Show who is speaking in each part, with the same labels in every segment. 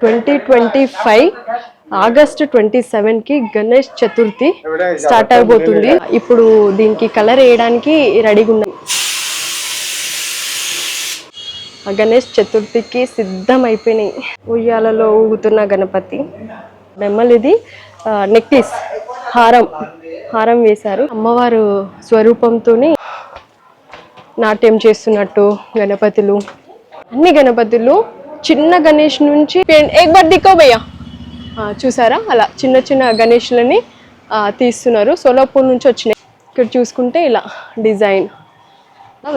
Speaker 1: 2025 August 27కి Ganesh Chaturthi start అయిపోతుంది. ఇప్పుడు దీనికి కలర్ వేయడానికి రెడీగా ఉన్నాం. గణేష్ చతుర్థికి సిద్ధం అయిపోయినాయి. ఉయ్యాలలో ఊగుతున్న గణపతి. నెమ్మలిది నెక్లెస్ హారం వేశారు. అమ్మవారు స్వరూపంతోని నాట్యం చేస్తున్నట్టు గణపతులు, అన్ని గణపతులు చిన్న గణేష్ నుంచి చూసారా అలా చిన్న చిన్న గణేష్లని తీస్తున్నారు. సోలాపూర్ నుంచి వచ్చినాయి. ఇక్కడ చూసుకుంటే ఇలా డిజైన్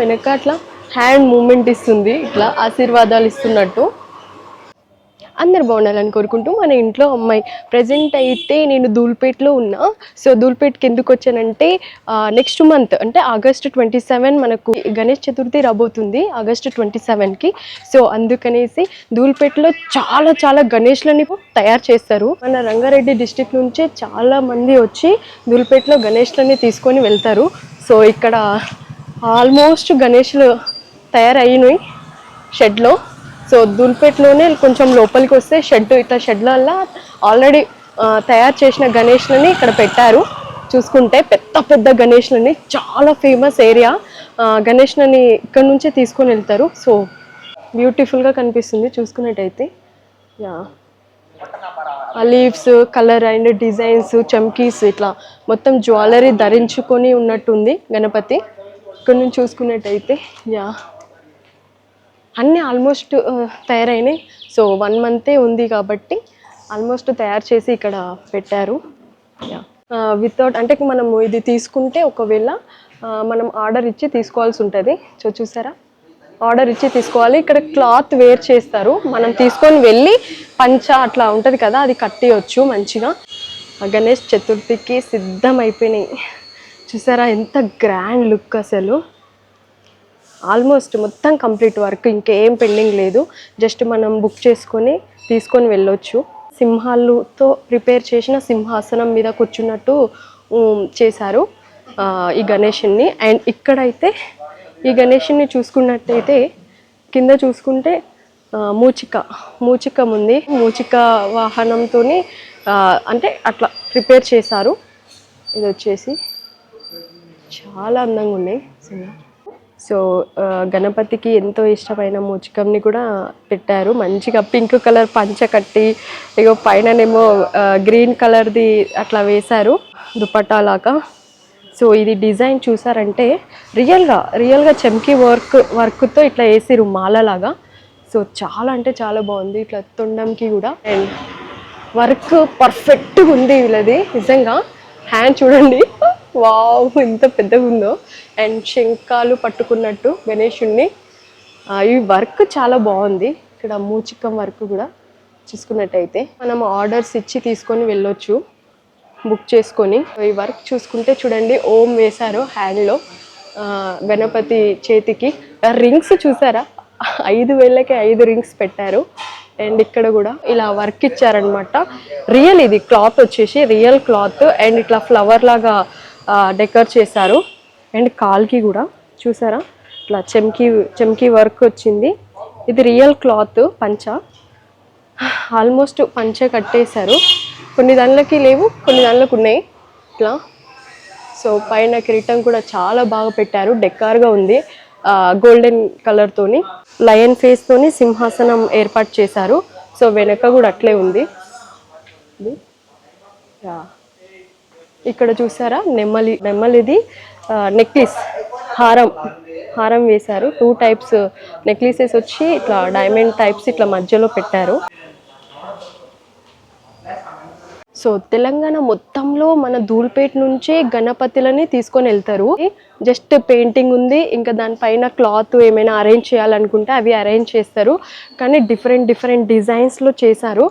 Speaker 1: వెనక అట్లా హ్యాండ్ మూమెంట్ ఇస్తుంది, ఇట్లా ఆశీర్వాదాలు ఇస్తున్నట్టు. అందరు బాగుండాలని కోరుకుంటూ మన ఇంట్లో అమ్మాయి. ప్రజెంట్ అయితే నేను ధూల్పేట్లో ఉన్నా. సో ధూల్పేట్కి ఎందుకు వచ్చానంటే నెక్స్ట్ మంత్ అంటే ఆగస్ట్ 27 మనకు గణేష్ చతుర్థి రాబోతుంది ఆగస్ట్ 27కి. సో అందుకనేసి ధూల్పేట్లో చాలా గణేష్లని తయారు చేస్తారు. మన రంగారెడ్డి డిస్టిక్ నుంచే చాలా మంది వచ్చి ధూల్పేట్లో గణేష్లని తీసుకొని వెళ్తారు. సో ఇక్కడ ఆల్మోస్ట్ గణేష్లు తయారయ్యినాయి షెడ్లో. సో ధూల్పేట్లోనే కొంచెం లోపలికి వస్తే షెడ్లలో ఆల్రెడీ తయారు చేసిన గణేష్లని ఇక్కడ పెట్టారు. చూసుకుంటే పెద్ద గణేష్లని, చాలా ఫేమస్ ఏరియా. గణేష్లని ఇక్కడ నుంచే తీసుకొని వెళ్తారు. సో బ్యూటిఫుల్గా కనిపిస్తుంది చూసుకున్నట్టయితే. లీవ్స్ కలర్ అండ్ డిజైన్స్, చమ్కీస్, ఇట్లా మొత్తం జ్యువెలరీ ధరించుకొని ఉన్నట్టుంది గణపతి. ఇక్కడ నుంచి చూసుకున్నట్టయితే అన్నీ ఆల్మోస్ట్ తయారైనాయి. సో 1 మంతే ఉంది కాబట్టి ఆల్మోస్ట్ తయారు చేసి ఇక్కడ పెట్టారు. వితౌట్ అంటే మనము ఇది తీసుకుంటే ఒకవేళ మనం ఆర్డర్ ఇచ్చి తీసుకోవాల్సి ఉంటుంది. సో చూసారా, ఆర్డర్ ఇచ్చి తీసుకోవాలి. ఇక్కడ క్లాత్ వేర్ చేస్తారు. మనం తీసుకొని వెళ్ళి పంచ అట్లా ఉంటుంది కదా, అది కట్టేయచ్చు మంచిగా. గణేష్ చతుర్థికి సిద్ధం అయిపోయినాయి. చూసారా ఎంత గ్రాండ్ లుక్, అసలు ఆల్మోస్ట్ మొత్తం కంప్లీట్ వర్క్, ఇంకేం పెండింగ్ లేదు. జస్ట్ మనం బుక్ చేసుకొని తీసుకొని వెళ్ళొచ్చు. సింహాలతో ప్రిపేర్ చేసిన సింహాసనం మీద కూర్చున్నట్టు చేశారు ఈ గణేషుని. అండ్ ఇక్కడైతే ఈ గణేషుని చూసుకున్నట్టయితే కింద చూసుకుంటే మూచిక ఉంది. మూచిక వాహనంతో అంటే అట్లా ప్రిపేర్ చేశారు. ఇది వచ్చేసి చాలా అందంగా ఉన్నాయి. సో గణపతికి ఎంతో ఇష్టమైన మూచికంని కూడా పెట్టారు. మంచిగా పింక్ కలర్ పంచ కట్టి, ఇగో పైననేమో గ్రీన్ కలర్ది అట్లా వేశారు దుపట్టాలాగా. సో ఇది డిజైన్ చూసారంటే రియల్గా చమ్కీ వర్క్తో ఇట్లా వేసిరు మాలలాగా. సో చాలా అంటే చాలా బాగుంది. ఇట్లా తొండంకి కూడా అండ్ వర్క్ పర్ఫెక్ట్గా ఉంది వీళ్ళది నిజంగా. హ్యాండ్ చూడండి, వావ్ ఎంత పెద్దగా ఉందో. అండ్ శంఖాలు పట్టుకున్నట్టు గణేషుణ్ణి. ఈ వర్క్ చాలా బాగుంది. ఇక్కడ మూచికం వర్క్ కూడా చూసుకున్నట్టయితే మనం ఆర్డర్స్ ఇచ్చి తీసుకొని వెళ్ళొచ్చు బుక్ చేసుకొని. ఈ వర్క్ చూసుకుంటే చూడండి, ఓం వేశారు హ్యాండ్లో. గణపతి చేతికి రింగ్స్ చూసారా, 5,000కి 5 రింగ్స్ పెట్టారు. అండ్ ఇక్కడ కూడా ఇలా వర్క్ ఇచ్చారనమాట. ఇది క్లాత్ వచ్చేసి రియల్ క్లాత్. అండ్ ఇట్లా ఫ్లవర్ లాగా డెకర్ చేశారు. అండ్ కాల్కి కూడా చూసారా ఇట్లా చెమ్కీ వర్క్ వచ్చింది. ఇది రియల్ క్లాత్ పంచ. ఆల్మోస్ట్ పంచ కట్టేశారు. కొన్ని దానిలోకి లేవు, కొన్ని దానిలోకి ఉన్నాయి ఇట్లా. సో పైన కిరీటం కూడా చాలా బాగా పెట్టారు, డెకార్గా ఉంది. గోల్డెన్ కలర్తోని లయన్ ఫేస్తోని సింహాసనం ఏర్పాటు చేశారు. సో వెనక కూడా అట్లే ఉంది. ఇక్కడ చూసారా నెమ్మలిది నెక్లెస్ హారం వేశారు. 2 టైప్స్ నెక్లెసెస్ వచ్చి ఇట్లా డైమండ్ టైప్స్ ఇట్లా మధ్యలో పెట్టారు. సో తెలంగాణ మొత్తంలో మన ధూల్పేట్ నుంచే గణపతులని తీసుకొని వెళ్తారు. జస్ట్ పెయింటింగ్ ఉంది, ఇంకా దానిపైన క్లాత్ ఏమైనా అరేంజ్ చేయాలనుకుంటే అవి అరేంజ్ చేస్తారు. కానీ డిఫరెంట్ డిజైన్స్లో చేశారు.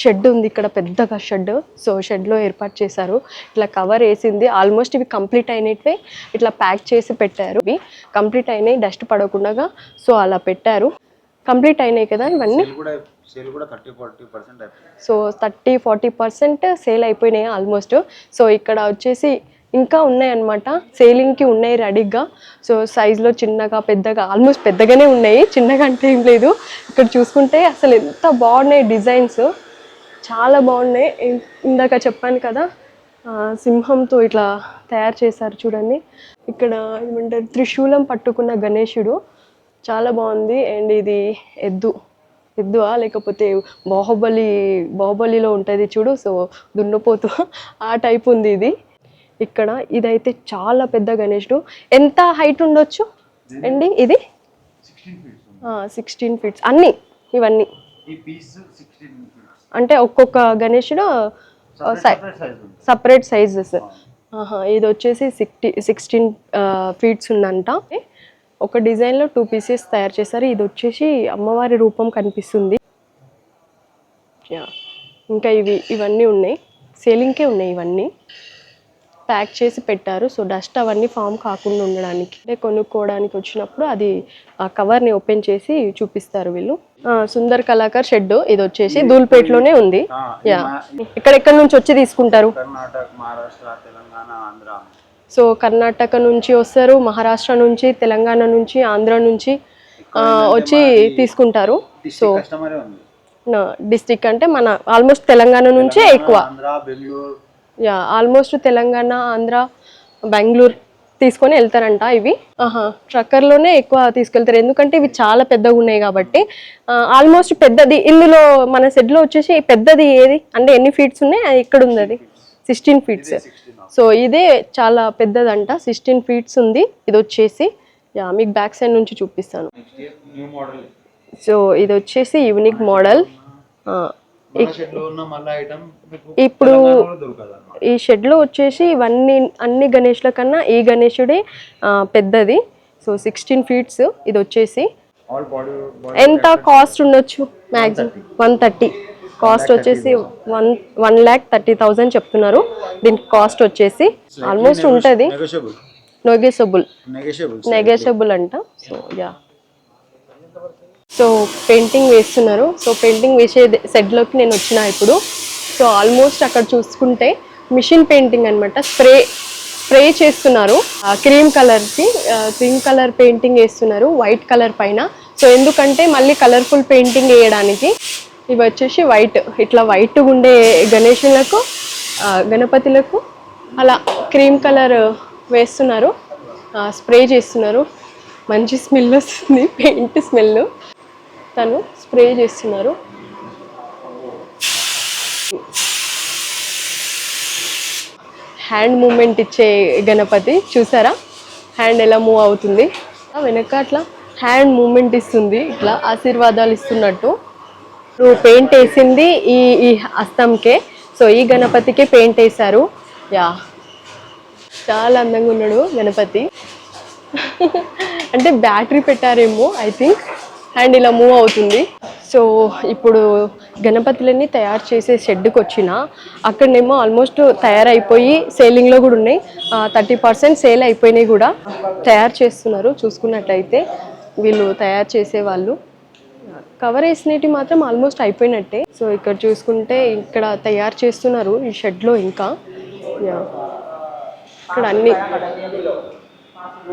Speaker 1: షెడ్ ఉంది ఇక్కడ, పెద్దగా షెడ్. సో షెడ్లో ఏర్పాటు చేశారు. ఇట్లా కవర్ వేసింది. ఆల్మోస్ట్ ఇవి కంప్లీట్ అయినట్వే ఇట్లా ప్యాక్ చేసి పెట్టారు. ఇవి కంప్లీట్ అయినాయి డస్ట్ పడకుండా. సో అలా పెట్టారు. కంప్లీట్ అయినాయి కదా ఇవన్నీ. సో 30-40% సేల్ అయిపోయినాయి ఆల్మోస్ట్. సో ఇక్కడ వచ్చేసి ఇంకా ఉన్నాయన్నమాట, సేలింగ్కి ఉన్నాయి రెడీగా. సో సైజులో చిన్నగా పెద్దగా ఆల్మోస్ట్ పెద్దగానే ఉన్నాయి, చిన్నగా అంటే ఏం లేదు. ఇక్కడ చూసుకుంటే అసలు ఎంత బాగున్నాయి డిజైన్స్, చాలా బాగున్నాయి. ఇందాక చెప్పాను కదా సింహంతో ఇట్లా తయారు చేశారు చూడండి. ఇక్కడ ఏమంటారు త్రిశూలం పట్టుకున్న గణేశుడు, చాలా బాగుంది. అండ్ ఇది ఎద్దువా లేకపోతే బాహుబలిలో ఉంటుంది చూడు, సో దున్నపోతు ఆ టైప్ ఉంది ఇది. ఇక్కడ ఇదైతే చాలా పెద్ద గణేశుడు. ఎంత హైట్ ఉండొచ్చు అండి ఇది? 16 ఫీట్స్ అన్నీ ఇవన్నీ అంటే ఒక్కొక్క గణేశుడు సపరేట్ సైజెస్. ఇది వచ్చేసి 16 ఫీట్స్ ఉందంట. ఒక డిజైన్లో 2 పీసెస్ తయారు చేశారు. ఇది వచ్చేసి అమ్మవారి రూపం కనిపిస్తుంది. ఇంకా ఇవన్నీ ఉన్నాయి, సేలింగ్కే ఉన్నాయి. ఇవన్నీ ప్యాక్ చేసి పెట్టారు, సో డస్ట్ అవన్నీ ఫామ్ కాకుండా ఉండడానికి. అంటే కొనుక్కోవడానికి వచ్చినప్పుడు అది ఆ కవర్ని ఓపెన్ చేసి చూపిస్తారు వీళ్ళు. సుందర్ కళాకార్ షెడ్ ఇది వచ్చేసి ధూల్పేటలోనే ఉంది. యా, ఎక్కడెక్కడ నుంచి వచ్చి తీసుకుంటారు? సో కర్ణాటక నుంచి వస్తారు, మహారాష్ట్ర నుంచి, తెలంగాణ నుంచి, ఆంధ్ర నుంచి వచ్చి తీసుకుంటారు. సో డిస్ట్రిక్ట్ అంటే మన ఆల్మోస్ట్ తెలంగాణ నుంచే ఎక్కువ. యా, ఆల్మోస్ట్ తెలంగాణ, ఆంధ్ర, బెంగళూరు తీసుకొని వెళ్తారంట ఇవి. ట్రక్కర్లోనే ఎక్కువ తీసుకెళ్తారు, ఎందుకంటే ఇవి చాలా పెద్దగా ఉన్నాయి కాబట్టి. ఆల్మోస్ట్ పెద్దది ఇందులో మన సెట్లో వచ్చేసి పెద్దది ఏది అంటే ఎన్ని ఫీట్స్ ఉన్నాయి? అది ఇక్కడ ఉంది, అది 16 ఫీట్స్. సో ఇదే చాలా పెద్దదంట, 16 ఫీట్స్ ఉంది ఇది వచ్చేసి. యా, మీకు బ్యాక్ సైడ్ నుంచి చూపిస్తాను. సో ఇది వచ్చేసి యూనిక్ మోడల్. ఇప్పుడు ఈ షెడ్లో వచ్చేసి ఇవన్నీ అన్ని గణేష్ల కన్నా ఈ గణేశుడే పెద్దది. సో 16 ఫీట్స్ ఇది వచ్చేసి. ఎంత కాస్ట్ ఉండొచ్చు? మ్యాక్సిమం 130. కాస్ట్ వచ్చేసి 1,30,000 చెప్తున్నారు. దీనికి కాస్ట్ వచ్చేసి ఆల్మోస్ట్ ఉంటుంది, నెగోషియబుల్ అంట. సో యా, సో పెయింటింగ్ వేస్తున్నారు. సో పెయింటింగ్ వేసే సెట్లోకి నేను వచ్చిన ఇప్పుడు. సో ఆల్మోస్ట్ అక్కడ చూసుకుంటే మిషన్ పెయింటింగ్ అనమాట, స్ప్రే చేస్తున్నారు. క్రీమ్ కలర్ పెయింటింగ్ వేస్తున్నారు వైట్ కలర్ పైన. సో ఎందుకంటే మళ్ళీ కలర్ఫుల్ పెయింటింగ్ వేయడానికి. ఇవి వచ్చేసి వైట్, ఇట్లా వైట్గా ఉండే గణేశులకు, గణపతులకు అలా క్రీమ్ కలర్ వేస్తున్నారు, స్ప్రే చేస్తున్నారు. మంచి స్మెల్ వస్తుంది, పెయింట్ స్మెల్. తను స్ప్రే చేస్తున్నారు. హ్యాండ్ మూమెంట్ ఇచ్చే గణపతి చూసారా, హ్యాండ్ ఎలా మూవ్ అవుతుంది, వెనక అట్లా హ్యాండ్ మూమెంట్ ఇస్తుంది, ఇట్లా ఆశీర్వాదాలు ఇస్తున్నట్టు. పెయింట్ వేసింది ఈ హస్తంకే. సో ఈ గణపతికే పెయింట్ వేశారు. యా, చాలా అందంగా ఉన్నాడు గణపతి. అంటే బ్యాటరీ పెట్టారేమో ఐ థింక్, హ్యాండ్ ఇలా మూవ్ అవుతుంది. సో ఇప్పుడు గణపతులన్నీ తయారు చేసే షెడ్కి వచ్చిన, అక్కడనేమో ఆల్మోస్ట్ తయారైపోయి సేలింగ్లో కూడా ఉన్నాయి. 30% సేల్ అయిపోయినాయి కూడా. తయారు చేస్తున్నారు చూసుకున్నట్లయితే వీళ్ళు తయారు చేసేవాళ్ళు. కవర్ వేసినవి మాత్రం ఆల్మోస్ట్ అయిపోయినట్టే. సో ఇక్కడ చూసుకుంటే ఇక్కడ తయారు చేస్తున్నారు ఈ షెడ్లో. ఇంకా ఇక్కడ అన్ని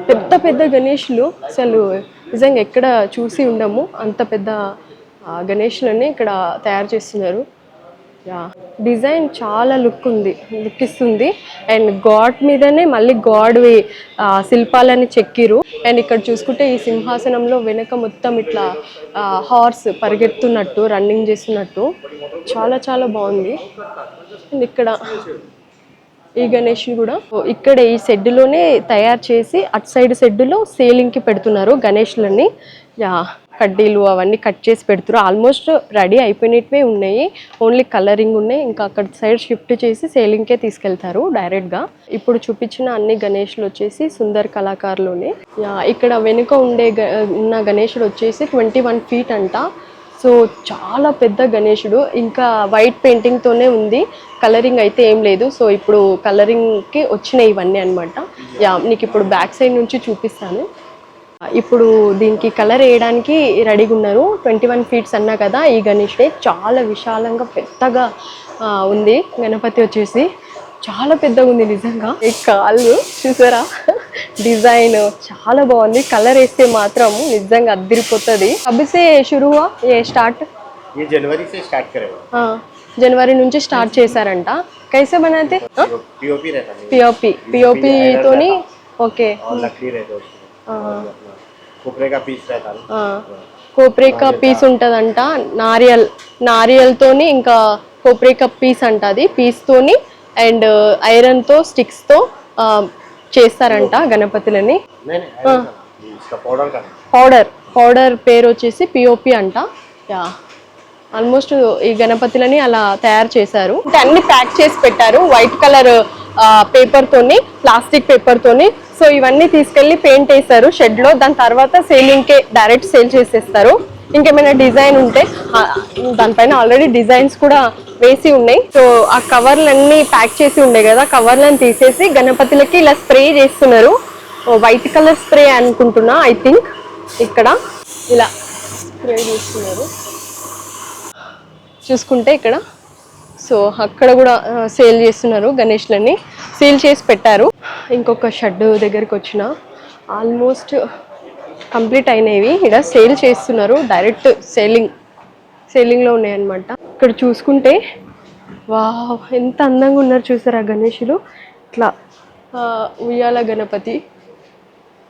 Speaker 1: పెద్ద పెద్ద గణేషులు, అసలు నిజంగా ఎక్కడ చూసి ఉండము అంత పెద్ద గణేషులని ఇక్కడ తయారు చేస్తున్నారు. యా, డిజైన్ చాలా లుక్ ఇస్తుంది. అండ్ గాడ్ మీదనే మళ్ళీ గాడ్వి శిల్పాలని చెక్కిరు. అండ్ ఇక్కడ చూసుకుంటే ఈ సింహాసనంలో వెనక మొత్తం ఇట్లా హార్స్ పరిగెత్తున్నట్టు, రన్నింగ్ చేస్తున్నట్టు చాలా చాలా బాగుంది. అండ్ ఇక్కడ ఈ గణేషుని కూడా ఇక్కడ ఈ షెడ్లోనే తయారు చేసి అటు సైడ్ షెడ్లో సేలింగ్కి పెడుతున్నారు గణేషులన్నీ. యా, కడ్డీలు అవన్నీ కట్ చేసి పెడుతున్నారు. ఆల్మోస్ట్ రెడీ అయిపోయినట్వే ఉన్నాయి, ఓన్లీ కలరింగ్ ఉన్నాయి. ఇంకా అక్కడ సైడ్ షిఫ్ట్ చేసి సేలింగ్కే తీసుకెళ్తారు డైరెక్ట్గా. ఇప్పుడు చూపించిన అన్ని గణేషులు వచ్చేసి సుందర్ కళాకారులోనే. ఇక్కడ వెనుక ఉన్న గణేషుడు వచ్చేసి 21 ఫీట్ అంట. సో చాలా పెద్ద గణేశుడు, ఇంకా వైట్ పెయింటింగ్తోనే ఉంది, కలరింగ్ అయితే ఏం లేదు. సో ఇప్పుడు కలరింగ్కి వచ్చినాయి ఇవన్నీ అనమాట. యా, నీకు ఇప్పుడు బ్యాక్ సైడ్ నుంచి చూపిస్తాను. ఇప్పుడు దీనికి కలర్ వేయడానికి రెడీగా ఉన్నారు. 21 ఫీట్స్ అన్నా కదా ఈ గణేశుడే. చాలా విశాలంగా పెద్దగా ఉంది గణపతి వచ్చేసి, చాలా పెద్దగా ఉంది నిజంగా. ఈ కాళ్ళు చూసారా, డిజైన్ చాలా బాగుంది. కలర్ వేస్తే మాత్రం నిజంగా అద్దరిపోతుంది. అభిసే షురువా ఏ స్టార్ట్
Speaker 2: ये जनवरी से स्टार्ट करेगा।
Speaker 1: జనవరి నుంచి స్టార్ట్ చేశారంట. कैसे बनाते
Speaker 2: पीओपी रहता है,
Speaker 1: पीओपी तोनी ओके
Speaker 2: और लकड़ी रहता है उसमें, और अपना कोपरे का पीस रहता है।
Speaker 1: కోప్రే కా పీస్ ఉంటుందంట, నారియల్తోని ఇంకా కోప్రే కా పీస్ అంట. అది పీస్తోని అండ్ ఐరన్తో స్టిక్స్తో చేస్తారంట గణపతులని. పౌడర్ పేరు వచ్చేసి పిఓపి అంట. యా ఆల్మోస్ట్ ఈ గణపతులని అలా తయారు చేశారు. అంటే అన్ని ప్యాక్ చేసి పెట్టారు వైట్ కలర్ పేపర్ తోని, ప్లాస్టిక్ పేపర్ తోని. సో ఇవన్నీ తీసుకెళ్లి పెయింట్ వేస్తారు షెడ్ లో. దాని తర్వాత సేలింగ్ కే డైరెక్ట్ సేల్ చేసేస్తారు. ఇంకేమైనా డిజైన్ ఉంటే దానిపైన ఆల్రెడీ డిజైన్స్ కూడా వేసి ఉన్నాయి. సో ఆ కవర్లన్నీ ప్యాక్ చేసి ఉండే కదా, కవర్లను తీసేసి గణపతులకి ఇలా స్ప్రే చేస్తున్నారు. వైట్ కలర్ స్ప్రే అనుకుంటున్నా, ఐ థింక్. ఇక్కడ ఇలా స్ప్రే చేస్తున్నారు చూసుకుంటే ఇక్కడ. సో అక్కడ కూడా సేల్ చేస్తున్నారు గణేష్లని, సేల్ చేసి పెట్టారు. ఇంకొక షెడ్ దగ్గరికి వచ్చిన ఆల్మోస్ట్ కంప్లీట్ అయినవి ఇక్కడ సేల్ చేస్తున్నారు. డైరెక్ట్ సేలింగ్లో ఉన్నాయి అన్నమాట. ఇక్కడ చూసుకుంటే వావ్ ఎంత అందంగా ఉన్నారు చూసారా గణేషులు. ఇట్లా ఉయ్యాల గణపతి,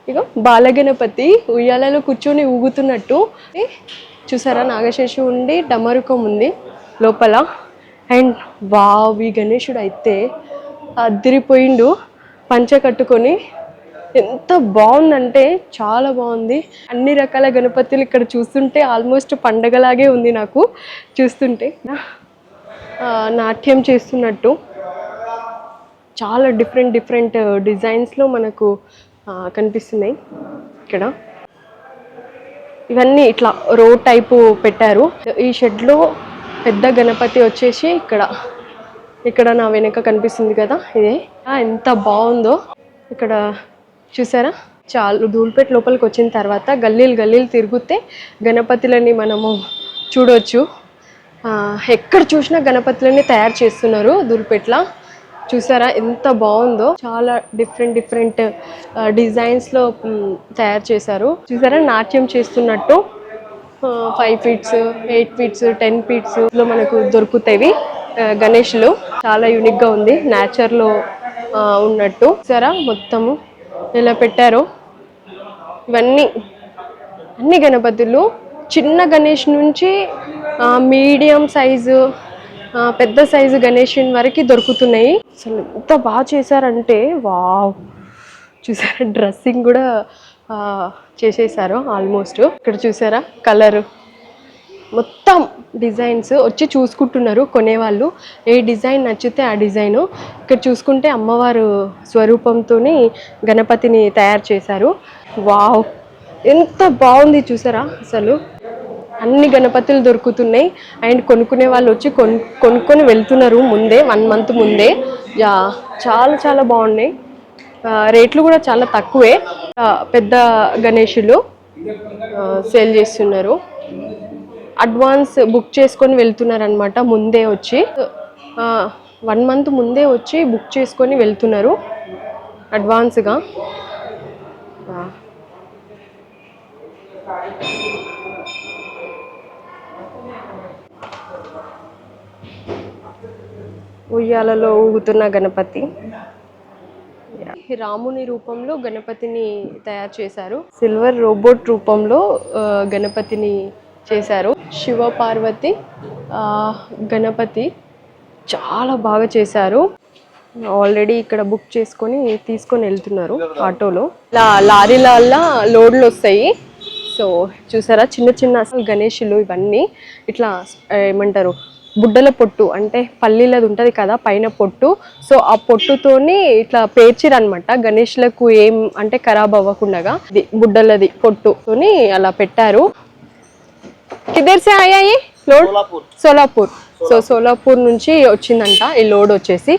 Speaker 1: ఇక బాలగణపతి ఉయ్యాలలో కూర్చొని ఊగుతున్నట్టు చూసారా. నాగశేషు ఉండి డమరుకం ఉంది లోపల. అండ్ వావ్ ఈ గణేశుడు అయితే అదిరిపోయిండు పంచ కట్టుకొని. ఎంత బాగుందంటే చాలా బాగుంది. అన్ని రకాల గణపతులు ఇక్కడ చూస్తుంటే ఆల్మోస్ట్ పండగలాగే ఉంది నాకు చూస్తుంటే. నాట్యం చేస్తున్నట్టు చాలా డిఫరెంట్ డిజైన్స్లో మనకు కనిపిస్తున్నాయి ఇక్కడ. ఇవన్నీ ఇట్లా రో టైపు పెట్టారు. ఈ షెడ్లో పెద్ద గణపతి వచ్చేసి ఇక్కడ నా వెనక కనిపిస్తుంది కదా, ఇదే. ఎంత బాగుందో ఇక్కడ చూసారా. చాలా ధూళిపేట లోపలికి వచ్చిన తర్వాత గల్లీలు తిరిగితే గణపతులని మనము చూడవచ్చు. ఎక్కడ చూసినా గణపతులని తయారు చేస్తున్నారు ధూళిపేటలో. చూసారా ఎంత బాగుందో. చాలా డిఫరెంట్ డిజైన్స్లో తయారు చేశారు. చూసారా నాట్యం చేస్తున్నట్టు 5 feet 8 feet 10 feet లో మనకు దొరుకుతాయి గణేష్లు. చాలా యూనిక్గా ఉంది, నేచర్లో ఉన్నట్టు. చూసారా మొత్తము ఇలా పెట్టారు. ఇవన్నీ అన్ని గణపతులు చిన్న గణేష్ నుంచి మీడియం సైజు పెద్ద సైజు గణేష్ వరకు దొరుకుతున్నాయి. అసలు ఎంత బాగా చేశారంటే వావ్. చూసారా డ్రెస్సింగ్ కూడా చేసేసారు ఆల్మోస్ట్. ఇక్కడ చూసారా కలర్ మొత్తం డిజైన్స్ వచ్చి చూసుకుంటున్నారు కొనేవాళ్ళు. ఏ డిజైన్ నచ్చితే ఆ డిజైను. ఇక్కడ చూసుకుంటే అమ్మవారు స్వరూపంతో గణపతిని తయారు చేశారు. వావ్ ఎంత బాగుంది చూసారా. అసలు అన్ని గణపతులు దొరుకుతున్నాయి. అండ్ కొనుక్కునే వాళ్ళు వచ్చి కొనుక్కొని వెళ్తున్నారు ముందే, 1 month ముందే. యా చాలా బాగున్నాయి. రేట్లు కూడా చాలా తక్కువే. పెద్ద గణేషులు సేల్ చేస్తున్నారు. అడ్వాన్స్ బుక్ చేసుకొని వెళ్తున్నారు అనమాట. ముందే వచ్చి 1 month ముందే వచ్చి బుక్ చేసుకొని వెళ్తున్నారు అడ్వాన్స్గా. ఉయ్యాలలో ఊగుతున్న గణపతి. రాముని రూపంలో గణపతిని తయారు చేశారు. సిల్వర్ రోబోట్ రూపంలో గణపతిని చేశారు. శివ పార్వతి గణపతి చాలా బాగా చేశారు. ఆల్రెడీ ఇక్కడ బుక్ చేసుకొని తీసుకొని వెళ్తున్నారు ఆటోలో. లారీల లోడ్లు వస్తాయి. సో చూసారా చిన్న గణేషులు ఇవన్నీ ఇట్లా ఏమంటారు బుడ్డల పొట్టు అంటే పల్లీలది ఉంటుంది కదా పైన పొట్టు. సో ఆ పొట్టుతోని ఇట్లా పేర్చిరనమాట గణేష్లకు ఏం అంటే ఖరాబ్ అవ్వకుండా. ఇది బుడ్డలది పొట్టుతోని అలా పెట్టారు. కిదర్ సే ఆయాయి లోడ్? సోలాపూర్. సో సోలాపూర్ నుంచి వచ్చిందంట ఈ లోడ్ వచ్చేసి.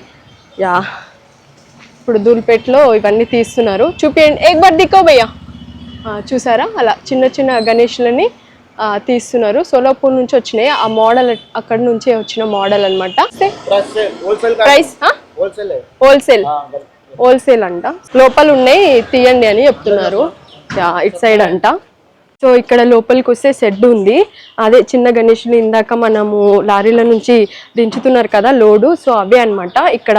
Speaker 1: యా ఇప్పుడు ధూళిపేటలో ఇవన్నీ తీస్తున్నారు. చూపియండి ఏక్ బార్ దిక్కో భయ్యా. చూసారా అలా చిన్న గణేష్లని తీస్తున్నారు. సోలాపూర్ నుంచి వచ్చినాయి. ఆ మోడల్ అక్కడ నుంచే వచ్చిన మోడల్ అనమాట. ప్రైస్
Speaker 2: హోల్సేల్
Speaker 1: హోల్సేల్ హోల్సేల్ అంట. లోపల ఉన్నాయి తీయండి అని చెప్తున్నారు. ఇటు సైడ్ అంట. సో ఇక్కడ లోపలికి వస్తే షెడ్ ఉంది. అదే చిన్న గణేష్ని ఇందాక మనము లారీల నుంచి దించుతున్నారు కదా లోడు, సో అవే అనమాట ఇక్కడ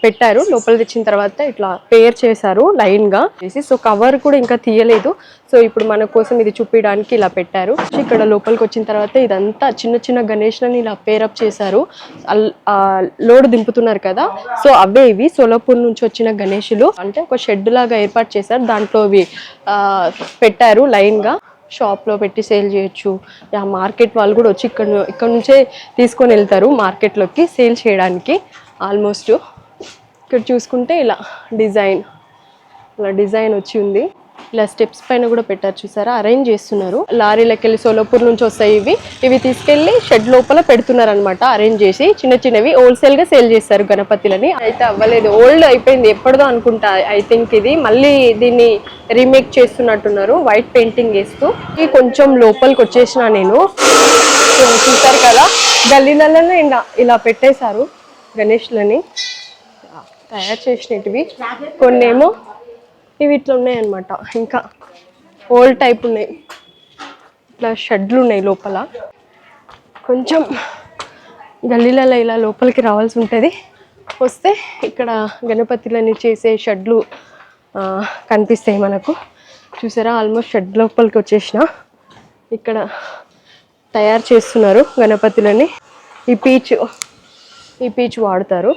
Speaker 1: పెట్టారు. లోపల తెచ్చిన తర్వాత ఇట్లా పేర్ చేశారు లైన్గా చేసి. సో కవర్ కూడా ఇంకా తీయలేదు. సో ఇప్పుడు మన కోసం ఇది చూపించడానికి ఇలా పెట్టారు. ఇక్కడ లోపలికి వచ్చిన తర్వాత ఇదంతా చిన్న చిన్న గణేష్లని ఇలా పేరప్ చేశారు. లోడ్ దింపుతున్నారు కదా, సో అవే ఇవి సోలాపూర్ నుంచి వచ్చిన గణేషులు. అంటే ఒక షెడ్ లాగా ఏర్పాటు చేశారు, దాంట్లో ఇవి పెట్టారు లైన్గా. షాప్లో పెట్టి సేల్ చేయొచ్చు. మార్కెట్ వాళ్ళు కూడా వచ్చి ఇక్కడ నుంచే తీసుకొని వెళ్తారు మార్కెట్లోకి సేల్ చేయడానికి. ఆల్మోస్ట్ ఇక్కడ చూసుకుంటే ఇలా డిజైన్ వచ్చి ఉంది. ఇలా స్టెప్స్ పైన కూడా పెట్టారు చూసారా, అరేంజ్ చేస్తున్నారు. లారీలకి వెళ్ళి సోలాపూర్ నుంచి వస్తాయి ఇవి తీసుకెళ్లి షెడ్ లోపల పెడుతున్నారు అనమాట. అరేంజ్ చేసి చిన్న చిన్నవి హోల్సేల్ గా సేల్ చేస్తారు గణపతులని. అయితే అవ్వలేదు, ఓల్డ్ అయిపోయింది ఎప్పటిదో అనుకుంటా. ఐ థింక్ ఇది మళ్ళీ దీన్ని రీమేక్ చేస్తున్నట్టున్నారు వైట్ పెయింటింగ్ వేస్తూ. కొంచెం లోపలికి వచ్చేసిన నేను. చూసారు కదా గల్లీలలోనే ఇలా పెట్టేశారు గణేష్లని తయారు చేసినవి. కొన్నేమో ఇవి ఇట్లా ఉన్నాయన్నమాట, ఇంకా ఓల్డ్ టైప్ ఉన్నాయి. ఇట్లా షెడ్లు ఉన్నాయి లోపల. కొంచెం గల్లీలలో ఇలా లోపలికి రావాల్సి ఉంటుంది. వస్తే ఇక్కడ గణపతులని చేసే షెడ్లు కనిపిస్తాయి మనకు. చూసారా ఆల్మోస్ట్ షెడ్ లోపలికి వచ్చేసిన. ఇక్కడ తయారు చేస్తున్నారు గణపతులని. ఈ పీచు వాడతారు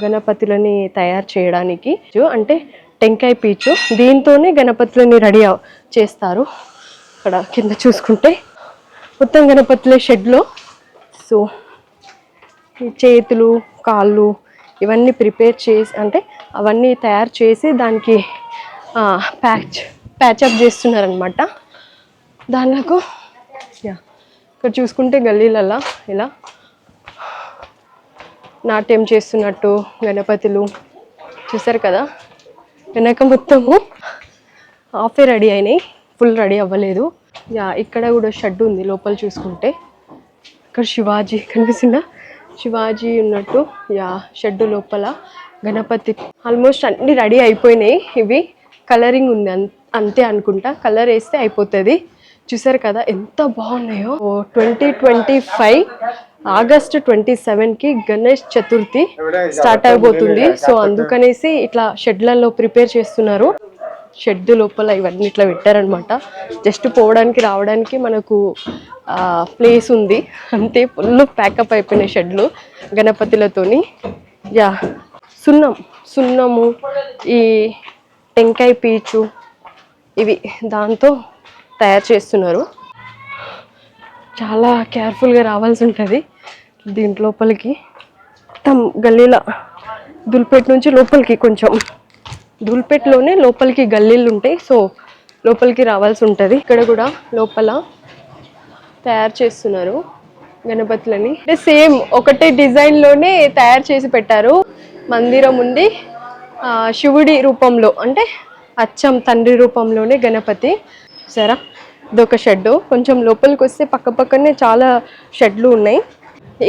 Speaker 1: గణపతులని తయారు చేయడానికి. అంటే టెంకాయ పీచు, దీంతోనే గణపతులని రెడీ చేస్తారు. అక్కడ కింద చూసుకుంటే మొత్తం గణపతులే షెడ్లో. సో ఈ చేతులు కాళ్ళు ఇవన్నీ ప్రిపేర్ చేసి, అంటే అవన్నీ తయారు చేసి దానికి ప్యాచప్ చేస్తున్నారనమాట. దానిలకు ఇక్కడ చూసుకుంటే గల్లీలలో ఇలా నాట్యం చేస్తున్నట్టు గణపతులు చూసారు కదా. వెనక మొత్తము హాఫే రెడీ అయినాయి, ఫుల్ రెడీ అవ్వలేదు. ఇక్కడ కూడా షెడ్ ఉంది లోపల చూసుకుంటే. ఇక్కడ శివాజీ కనిపిస్తుందా, శివాజీ ఉన్నట్టు. షెడ్ లోపల గణపతి ఆల్మోస్ట్ అన్ని రెడీ అయిపోయినాయి. ఇవి కలరింగ్ ఉంది అంతే అనుకుంటా, కలర్ వేస్తే అయిపోతుంది. చూసారు కదా ఎంత బాగున్నాయో. 2025 ఆగస్ట్ 27కి గణేష్ చతుర్థి స్టార్ట్ అయిపోతుంది. సో అందుకనేసి ఇట్లా షెడ్లలో ప్రిపేర్ చేస్తున్నారు. షెడ్ లోపల ఇవన్నీ ఇట్లా పెట్టారనమాట. జస్ట్ పోవడానికి రావడానికి మనకు ప్లేస్ ఉంది అంతే. ఫుల్ ప్యాకప్ అయిపోయినాయి షెడ్లు గణపతులతోని. సున్నము ఈ టెంకాయ పీచు ఇవి దాంతో తయారు చేస్తున్నారు. చాలా కేర్ఫుల్గా రావాల్సి ఉంటుంది దీంట్లోపలికి. మొత్తం గల్లీల దుల్పేట నుంచి లోపలికి, కొంచెం దుల్పేటలోనే లోపలికి గల్లీలు ఉంటాయి. సో లోపలికి రావాల్సి ఉంటుంది. ఇక్కడ కూడా లోపల తయారు చేస్తున్నారు గణపతులని. అంటే సేమ్ ఒకటే డిజైన్లోనే తయారు చేసి పెట్టారు. మందిరం ఉంది, శివుడి రూపంలో, అంటే అచ్చం తండ్రి రూపంలోనే గణపతి. సరే ఇదొక షెడ్. కొంచెం లోపలికి వస్తే పక్కనే చాలా షెడ్లు ఉన్నాయి.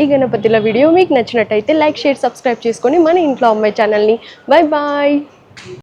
Speaker 1: ఈ గణపతుల వీడియో మీకు నచ్చినట్టయితే లైక్, షేర్, సబ్స్క్రైబ్ చేసుకొని మన ఇంట్లో అమ్మాయి ఛానల్ని. Bye bye.